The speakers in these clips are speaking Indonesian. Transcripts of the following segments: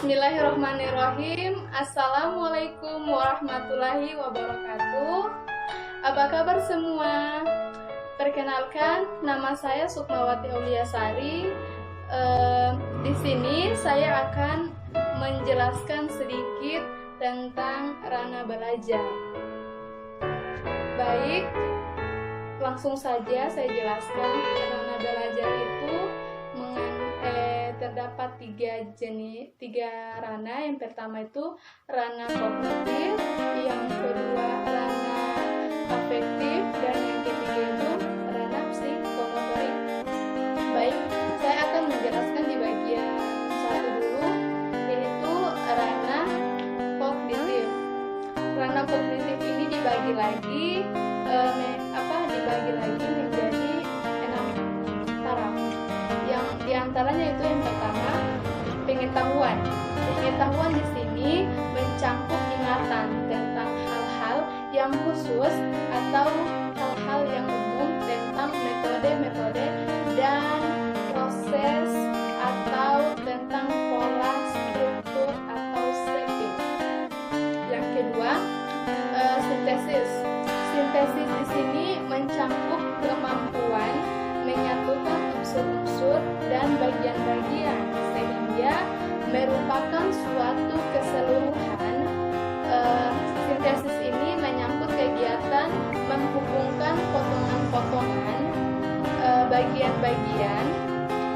Bismillahirrahmanirrahim. Assalamualaikum warahmatullahi wabarakatuh. Apa kabar semua? Perkenalkan, nama saya Sukmawati Auliasari. Di sini saya akan menjelaskan sedikit tentang Rana Belajar. Baik, langsung saja saya jelaskan. Rana Belajar itu terdapat tiga rana. Yang pertama itu rana kognitif, yang kedua rana afektif, dan yang ketiga itu rana psikomotorik. Baik, saya akan menjelaskan di bagian satu dulu, yaitu rana kognitif. Rana kognitif ini dibagi lagi menjadi 6 taraf. Yang diantaranya itu yang pertama, pengetahuan. Pengetahuan di sini mencakup ingatan tentang hal-hal yang khusus atau hal-hal yang umum tentang metode-metode dan proses atau tentang pola, struktur atau setting. Yang kedua, sintesis. Sintesis di sini mencakup kemampuan menyatukan unsur-unsur dan bagian-bagian sehingga merupakan suatu keseluruhan. Sintesis ini menyangkut kegiatan menghubungkan potongan-potongan, bagian-bagian,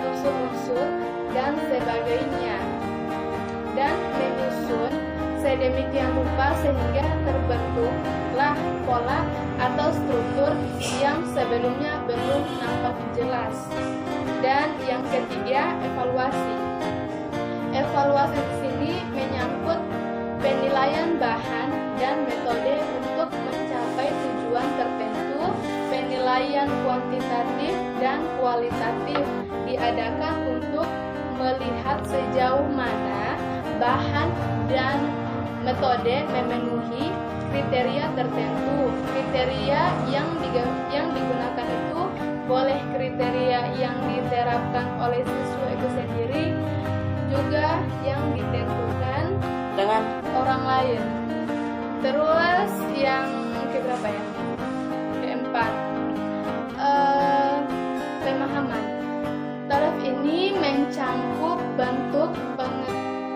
unsur-unsur dan sebagainya, dan menyusun sedemikian rupa sehingga terbentuklah pola atau struktur yang sebelumnya belum nampak jelas. Dan yang ketiga, evaluasi. Evaluasi di sini menyangkut penilaian bahan dan metode untuk mencapai tujuan tertentu. Penilaian kuantitatif dan kualitatif diadakan untuk melihat sejauh mana bahan dan metode memenuhi kriteria tertentu. Kriteria yang digunakan itu boleh kriteria yang diterapkan oleh siswa itu sendiri, juga yang ditentukan dengan orang lain. Terus yang keberapa ya? Keempat, pemahaman. Taraf ini mencakup bentuk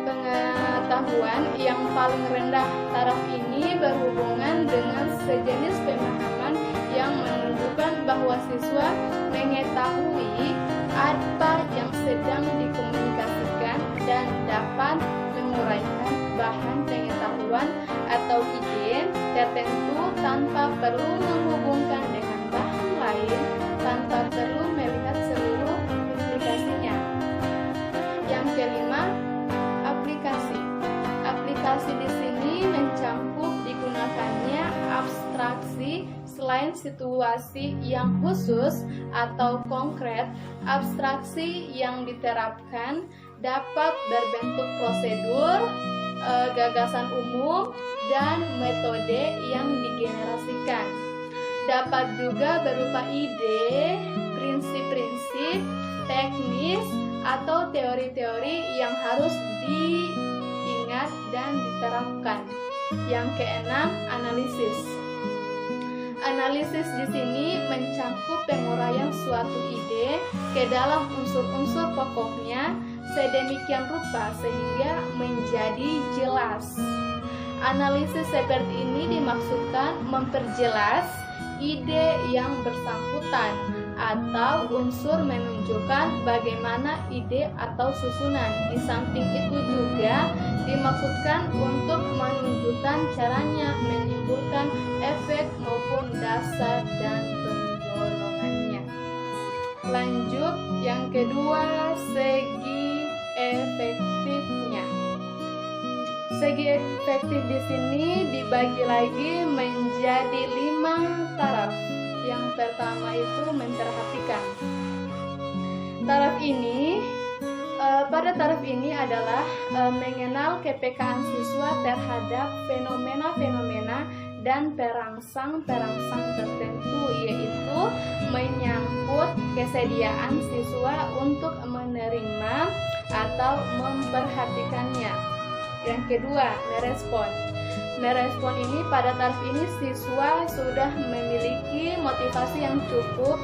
pengetahuan yang paling rendah. Taraf ini berhubungan dengan sejenis pemahaman yang menunjukkan bahwa siswa mengetahui apa yang sedang dikomunikasikan dan dapat menguraikan bahan pengetahuan atau ide tertentu tanpa perlu menghubungkan dengan bahan lain, tanpa perlu melihat seluruh implikasinya. Yang kelima, aplikasi. Aplikasi di sini mencakup digunakannya abstraksi selain situasi yang khusus atau konkret. Abstraksi yang diterapkan dapat berbentuk prosedur, gagasan umum, dan metode yang digenerasikan. Dapat juga berupa ide, prinsip-prinsip, teknis, atau teori-teori yang harus diingat dan diterapkan. Yang keenam, analisis. Analisis di sini mencakup penguraian suatu ide ke dalam unsur-unsur pokoknya sedemikian rupa sehingga menjadi jelas. Analisis seperti ini dimaksudkan memperjelas ide yang bersangkutan atau unsur menunjukkan bagaimana ide atau susunan. Di samping itu juga dimaksudkan untuk menunjukkan caranya menimbulkan efek maupun dasar dan penggolongannya. Lanjut, yang kedua, segi efektifnya. Segi efektif di sini dibagi lagi menjadi 5 taraf. Yang pertama itu memperhatikan. Pada taraf ini adalah mengenal kepekaan siswa terhadap fenomena-fenomena dan perangsang tertentu, yaitu menyangkut kesediaan siswa untuk menerima atau memperhatikannya. Yang kedua, merespon. Merespon ini pada taraf ini siswa sudah memiliki motivasi yang cukup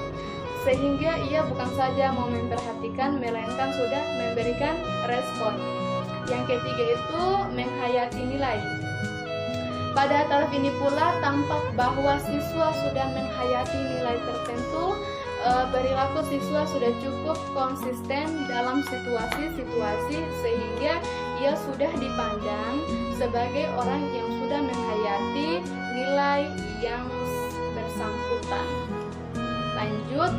sehingga ia bukan saja mau memperhatikan melainkan sudah memberikan respon. Yang ketiga itu menghayati nilai. Pada taraf ini pula tampak bahwa siswa sudah menghayati nilai tertentu, perilaku siswa sudah cukup konsisten dalam situasi-situasi sehingga ia sudah dipandang sebagai orang yang sudah menghayati nilai yang bersangkutan. Lanjut,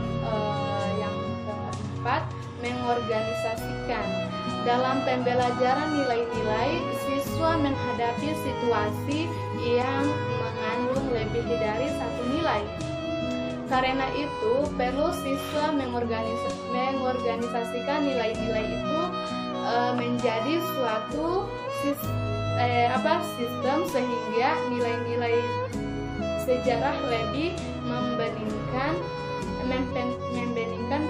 yang keempat, mengorganisasikan. Dalam pembelajaran nilai-nilai, siswa menghadapi situasi yang mengandung lebih dari satu nilai. Karena itu, perlu siswa mengorganisasikan nilai-nilai itu menjadi suatu sistem sehingga nilai-nilai sejarah lebih membandingkan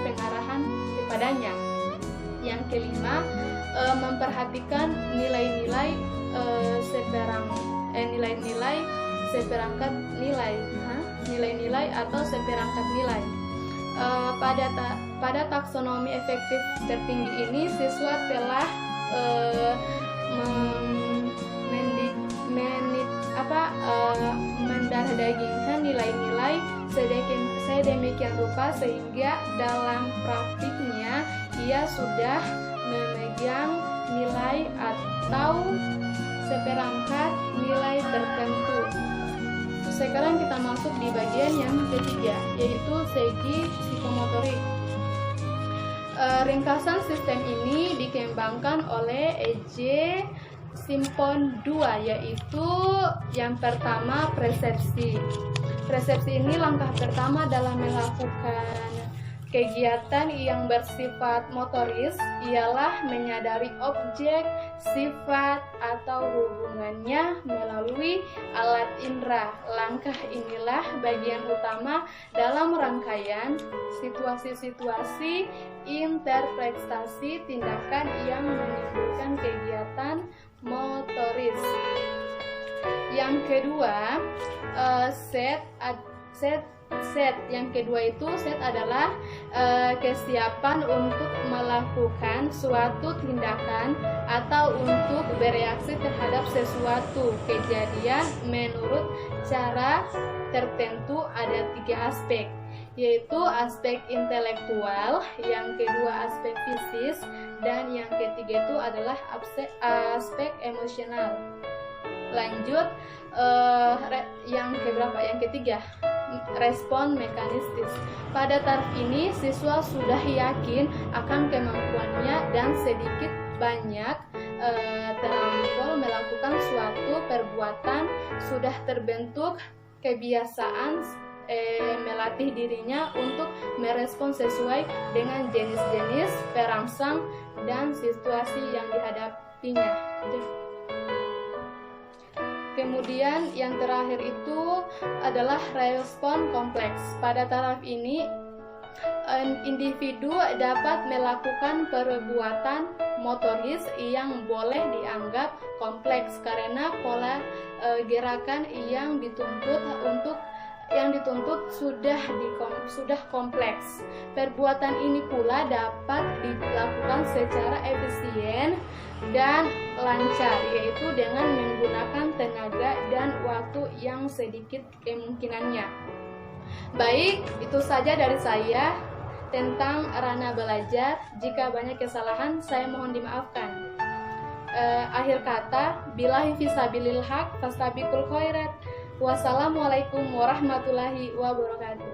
pengarahan kepadanya. Yang kelima, memperhatikan nilai-nilai seperangkat nilai atau seperangkat nilai. Pada taksonomi efektif tertinggi ini, siswa telah mendarah-dagingkan nilai-nilai sedemikian rupa sehingga dalam praktiknya ia sudah memegang nilai atau seperangkat nilai tertentu. Sekarang kita masuk di bagian yang ketiga, yaitu segi psikomotorik. Ringkasan sistem ini dikembangkan oleh E.J. Simpon II, yaitu yang pertama persepsi. Persepsi ini langkah pertama dalam melakukan kegiatan yang bersifat motoris ialah menyadari objek, sifat, atau hubungannya melalui alat indera. Langkah inilah bagian utama dalam rangkaian situasi-situasi interpretasi tindakan yang menimbulkan kegiatan motoris. Yang kedua, set yang kedua itu set adalah kesiapan untuk melakukan suatu tindakan atau untuk bereaksi terhadap sesuatu kejadian menurut cara tertentu. Ada 3 aspek, yaitu aspek intelektual, yang kedua aspek fisis, dan yang ketiga itu adalah aspek emosional. Lanjut, yang keberapa? Yang ketiga, respon mekanistis. Pada taraf ini siswa sudah yakin akan kemampuannya dan sedikit banyak terampil melakukan suatu perbuatan, sudah terbentuk kebiasaan melatih dirinya untuk merespon sesuai dengan jenis-jenis perangsang dan situasi yang dihadapinya. Kemudian yang terakhir itu adalah respon kompleks. Pada taraf ini individu dapat melakukan perbuatan motoris yang boleh dianggap kompleks karena pola gerakan yang dituntut sudah kompleks. Perbuatan ini pula dapat dilakukan secara efisien dan lancar, yaitu dengan menggunakan tenaga dan waktu yang sedikit kemungkinannya. Baik, itu saja dari saya tentang ranah belajar. Jika banyak kesalahan, saya mohon dimaafkan. Akhir kata, billahi fisabilil haq fastabiqul khairat. Wassalamualaikum warahmatullahi wabarakatuh.